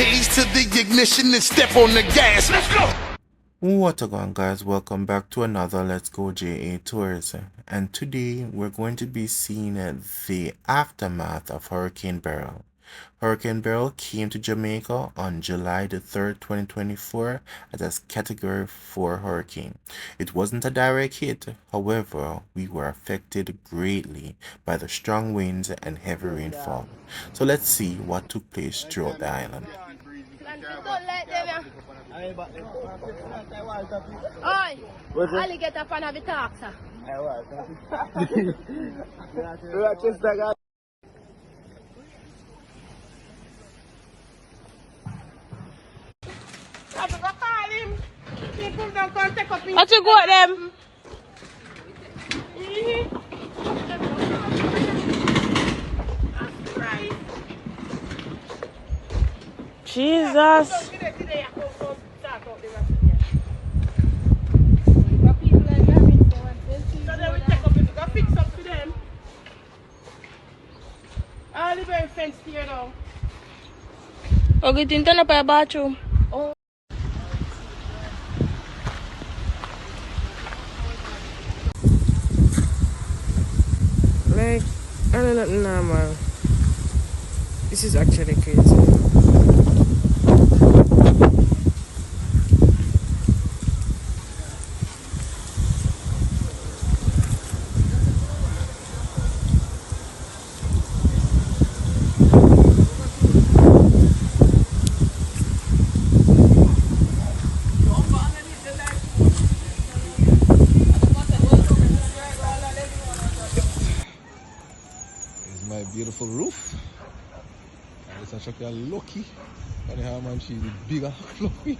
keys to the ignition and step on the gas. Let's go. What's going on, guys? Welcome back to another Let's Go JA Tours, and today we're going to be seeing the aftermath of Hurricane Beryl. Hurricane Beryl came to Jamaica on July the 3rd, 2024 as a Category 4 hurricane. It wasn't a direct hit, however, we were affected greatly by the strong winds and heavy rainfall. So let's see what took place throughout the island. Oi, alligator fan of the talk, sir. What you got them? Jesus. All the very fence here now. Okay, turn up your bathroom. Oh. Like, I don't know, normal. This is actually crazy. My beautiful roof. It's actually lucky. And the man, she's bigger fluffy.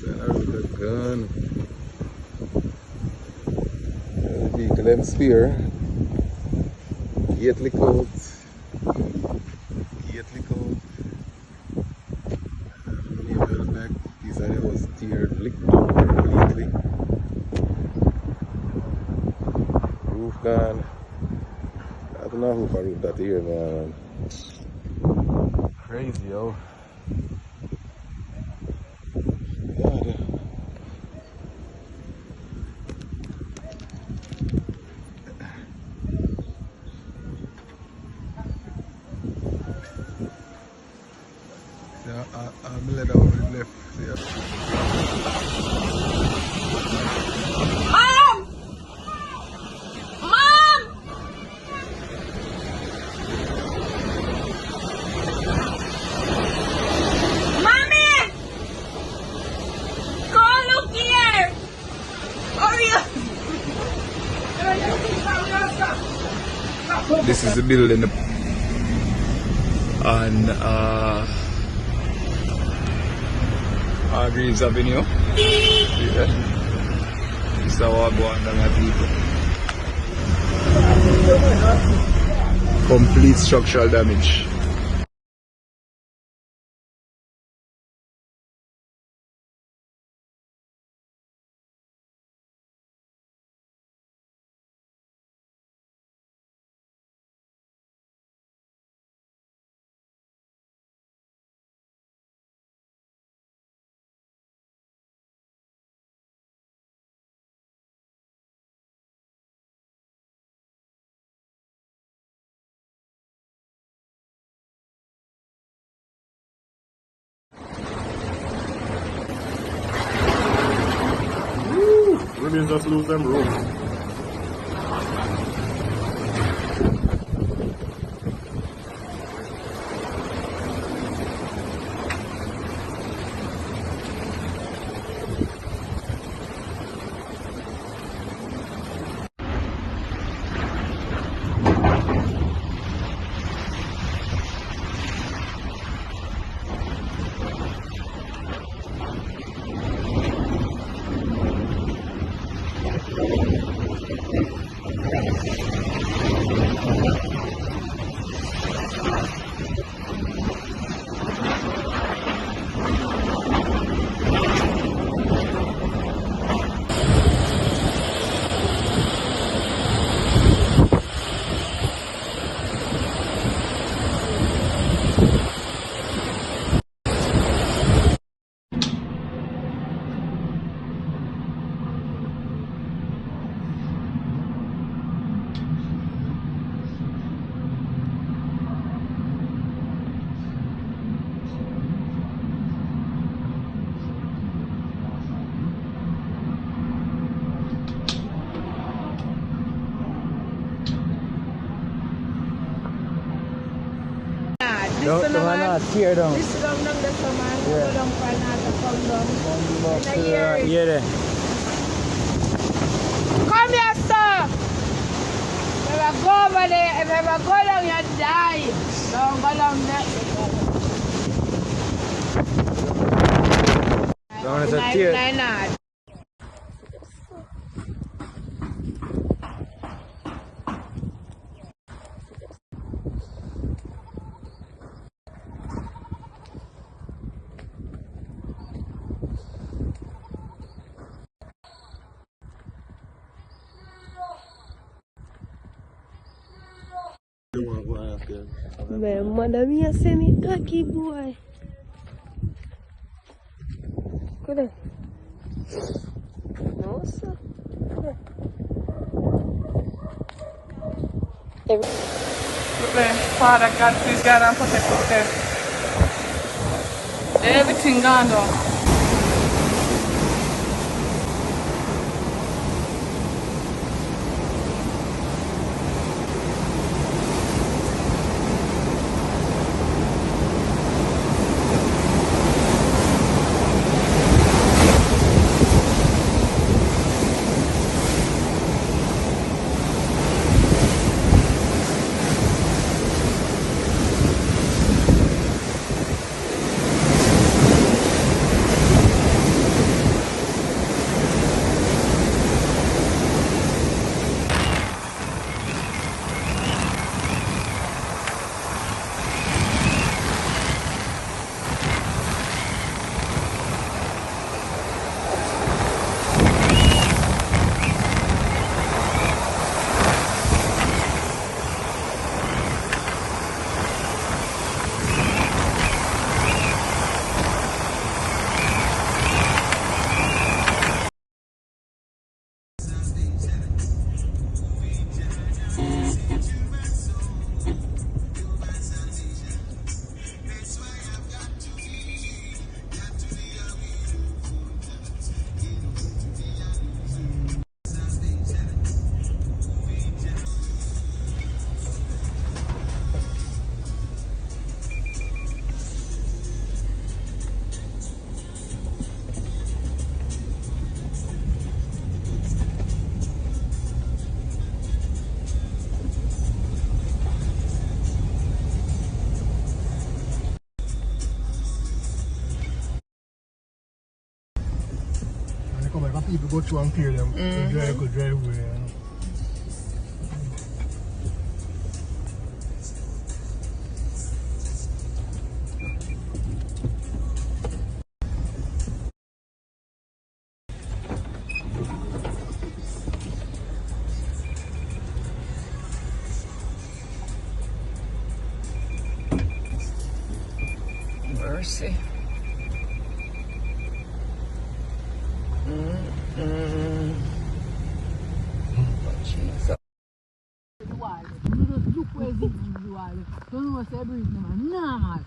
That's a gun. The vehicle them spare. 8 lick out. 8 lick out. Back. These are the was tiered licked out completely. Roof gone. I don't know who roof that here, man. Crazy, yo. God. Yeah, I'm let out the left. This is the building on Greaves Avenue. Yeah. This is our go on the people. Complete structural damage. Women just lose them room. The one not tear down. This is down the summer. Yeah. Go down for another come down. In a year. Yeah, there. Come here, sir. If I go over there, if I go down, you die. Don't go down there. Down is a tear. Not. Man, mother mia send it lucky boy. Go there. No, sir. Father God, please God and protect us. Everything gone down. People go through and clear them. Could drive away. Mercy. Jesus. Look where it's in the wall. Don't know what's everything, man. Normal.